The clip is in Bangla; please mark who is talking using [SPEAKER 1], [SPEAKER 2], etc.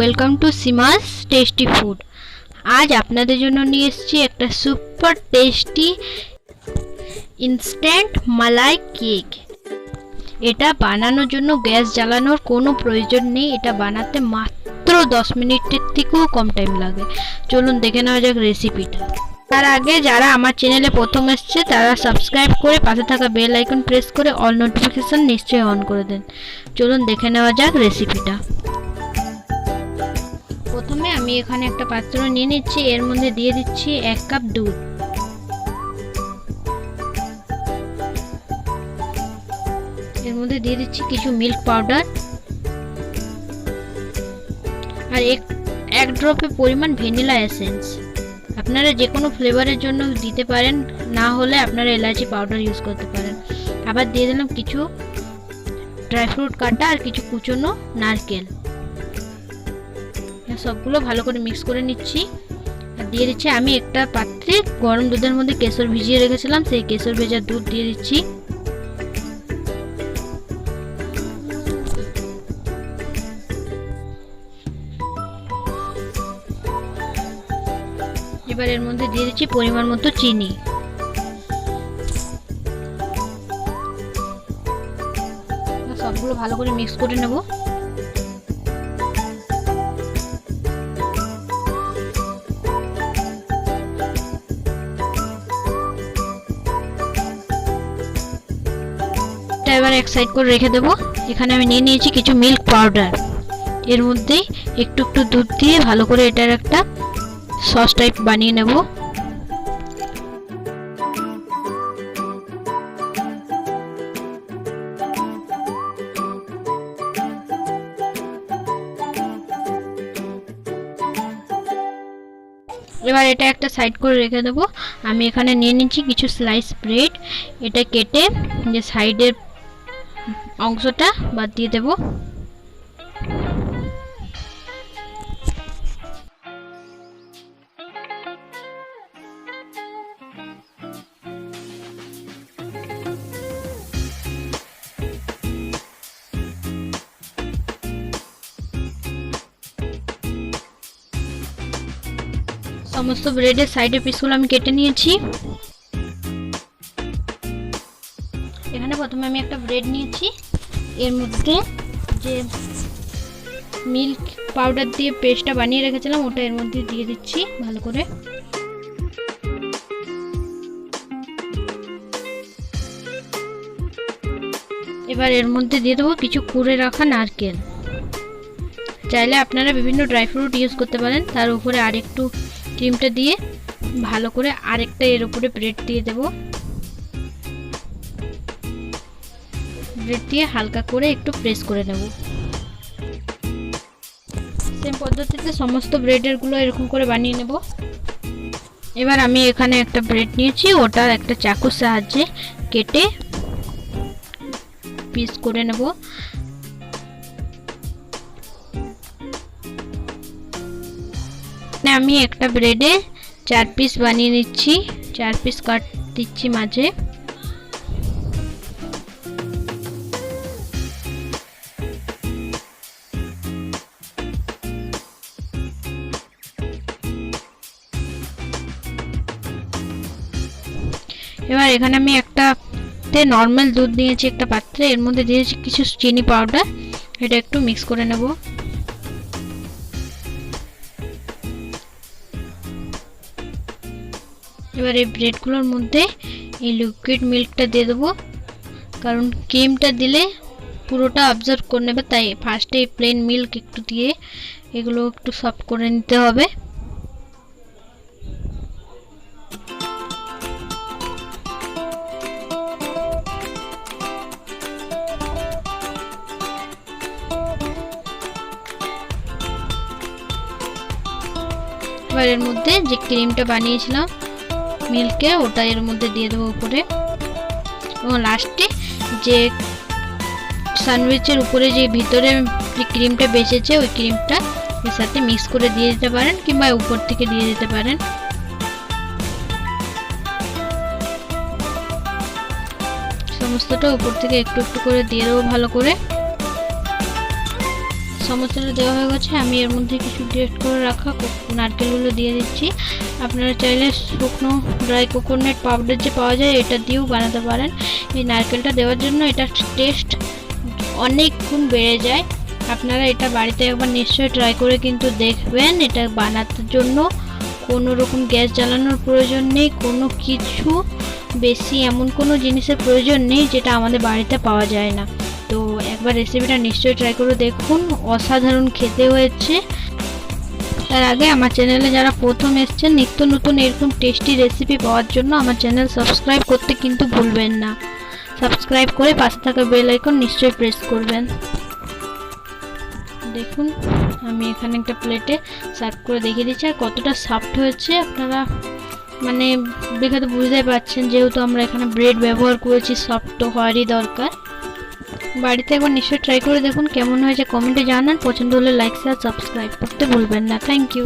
[SPEAKER 1] Welcome to Sima's tasty food. আজ আপনাদের জন্য নিয়ে এসেছি একটা super tasty instant malai cake. এটা বানানোর জন্য গ্যাস জ্বালানোর কোনো প্রয়োজন নেই। এটা বানাতে মাত্র 10 মিনিটের থেকেও কম টাইম লাগে। চলুন দেখে নেওয়া যাক রেসিপিটা। তার আগে যারা আমার চ্যানেলে প্রথম এসেছে তারা সাবস্ক্রাইব করে পাশে থাকা বেল আইকন প্রেস করে অল নোটিফিকেশন নিশ্চয়ই অন করে দেন। চলুন দেখে নেওয়া যাক রেসিপিটা। প্রথমে আমি এখানে একটা পাত্র নিয়ে নিচ্ছি, এর মধ্যে দিয়ে দিচ্ছি 1 কাপ দুধ। এর মধ্যে দিয়ে দিচ্ছি কিছু মিল্ক পাউডার আর এক ড্রপের পরিমাণ ভ্যানিলা এসেন্স। আপনারা যে কোনো ফ্লেভারের জন্য দিতে পারেন, না হলে আপনারা এলাচি পাউডার ইউজ করতে পারেন। আবার দিয়ে দিলাম কিছু ড্রাই ফ্রুট কাটা আর কিছু কুচনো নারকেল। সবগুলো ভালো করে মিক্স করে নিচ্ছি আর দিয়ে দিচ্ছি আমি একটা পাত্রে গরম দুধের মধ্যে কেশর ভিজিয়ে রেখেছিলাম, সেই কেশর ভেজা দুধ দিয়ে দিচ্ছি। এবার এর মধ্যে দিয়ে দিচ্ছি পরিমাণ মতো চিনি। সবগুলো ভালো করে মিক্স করে নেব। এবার এক সাইড করে রেখে দেবো। এখানে আমি নিয়ে নিয়েছি কিছু মিল্ক পাউডার। এর মধ্যে একটু একটু দুধ দিয়ে ভালো করে এটার একটা সস টাইপ বানিয়ে নেব। এবার এটা একটা সাইড করে রেখে দেবো। আমি এখানে নিয়ে নিচ্ছি কিছু স্লাইস ব্রেড। এটা কেটে যে সাইডের অংশটা বাদ দিয়ে দেব। সমস্ত ব্রেডের সাইডের পিসগুলো আমি কেটে নিয়েছি। এখানে প্রথমে আমি একটা ব্রেড নিয়েছি, এর মধ্যে যে মিল্ক পাউডার দিয়ে পেস্টটা বানিয়ে রেখেছিলাম ওটা এর মধ্যে দিয়ে দিচ্ছি ভালো করে। এবার এর মধ্যে দিয়ে দেবো কিছু কুড়ে রাখা নারকেল। চাইলে আপনারা বিভিন্ন ড্রাই ফ্রুট ইউজ করতে পারেন। তার উপরে আরেকটু ক্রিমটা দিয়ে ভালো করে আরেকটা এর উপরে ব্রেড দিয়ে দেব। ব্রেড দিয়ে হালকা করে একটু প্রেস করে নেব। সেম পদ্ধতিতে সমস্ত ব্রেডের গুলো এরকম করে বানিয়ে নেব। এবার আমি এখানে একটা ব্রেড নিয়েছি, ওটা একটা চাকুর সাহায্যে কেটে পিস করে নেব। আমি একটা ব্রেডে 4 পিস বানিয়ে নিচ্ছি, 4 পিস কাট দিচ্ছি মাঝে। এবার এখানে আমি একটাতে নরমাল দুধ নিয়েছি একটা পাত্রে, এর মধ্যে দিয়েছি কিছু চিনি পাউডার। এটা একটু মিক্স করে নেব। এবার এই ব্রেডগুলোর মধ্যে এই লিকুইড মিল্কটা দিয়ে দেবো, কারণ ক্রিমটা দিলে পুরোটা অবজার্ভ করে নেবে, তাই ফার্স্টে প্লেন মিল্ক একটু দিয়ে এগুলো একটু সফট করে নিতে হবে। এবার এর মধ্যে যে ক্রিমটা বানিয়েছিলাম মিল্কে ওটা এর মধ্যে দিয়ে দেবো উপরে, এবং লাস্টে যে স্যান্ডউইচের উপরে যে ভিতরে যে ক্রিমটা বেঁচেছে ওই ক্রিমটা এর সাথে মিক্স করে দিয়ে দিতে পারেন, কিংবা উপর থেকে দিয়ে দিতে পারেন। সমস্তটা উপর থেকে একটু একটু করে দিয়ে দেবো ভালো করে। সমস্যাটা দেওয়া হয়ে গেছে। আমি এর মধ্যে কিছু গ্রেট করে রাখা নারকেলগুলো দিয়ে দিচ্ছি। আপনারা চাইলে শুকনো ড্রাই কোকোনাট পাউডার যে পাওয়া যায় এটা দিয়েও বানাতে পারেন। এই নারকেলটা দেওয়ার জন্য এটা টেস্ট অনেক গুণ বেড়ে যায়। আপনারা এটা বাড়িতে একবার নিশ্চয়ই ট্রাই করে কিন্তু দেখবেন। এটা বানাতে জন্য কোনো রকম গ্যাস জ্বালানোর প্রয়োজন নেই, কোনো কিছু বেশি এমন কোনো জিনিসের প্রয়োজন নেই যেটা আমাদের বাড়িতে পাওয়া যায় না। তো একবার রেসিপিটা নিশ্চয়ই ট্রাই করে দেখুন, অসাধারণ খেতে হয়েছে। তার আগে আমার চ্যানেলে যারা প্রথম এসেছেন নিত্য নতুন এরকম টেস্টি রেসিপি পাওয়ার জন্য আমার চ্যানেল সাবস্ক্রাইব করতে কিন্তু ভুলবেন না। সাবস্ক্রাইব করে পাশে থাকা বেল আইকন নিশ্চয়ই প্রেস করবেন। দেখুন আমি এখানে একটা প্লেটে সার্ভ করে দেখিয়ে দিচ্ছি। আর কতটা সফট হয়েছে আপনারা মানে দেখে তো বুঝতেই পারছেন, যেহেতু আমরা এখানে ব্রেড ব্যবহার করেছি, সফট তো হওয়ারই দরকার। বাড়িতে একবার নিশ্চয়ই ট্রাই করে দেখুন কেমন হয়েছে, কমেন্টে জানান। পছন্দ হলে লাইক শেয়ার সাবস্ক্রাইব করতে ভুলবেন না। Thank you.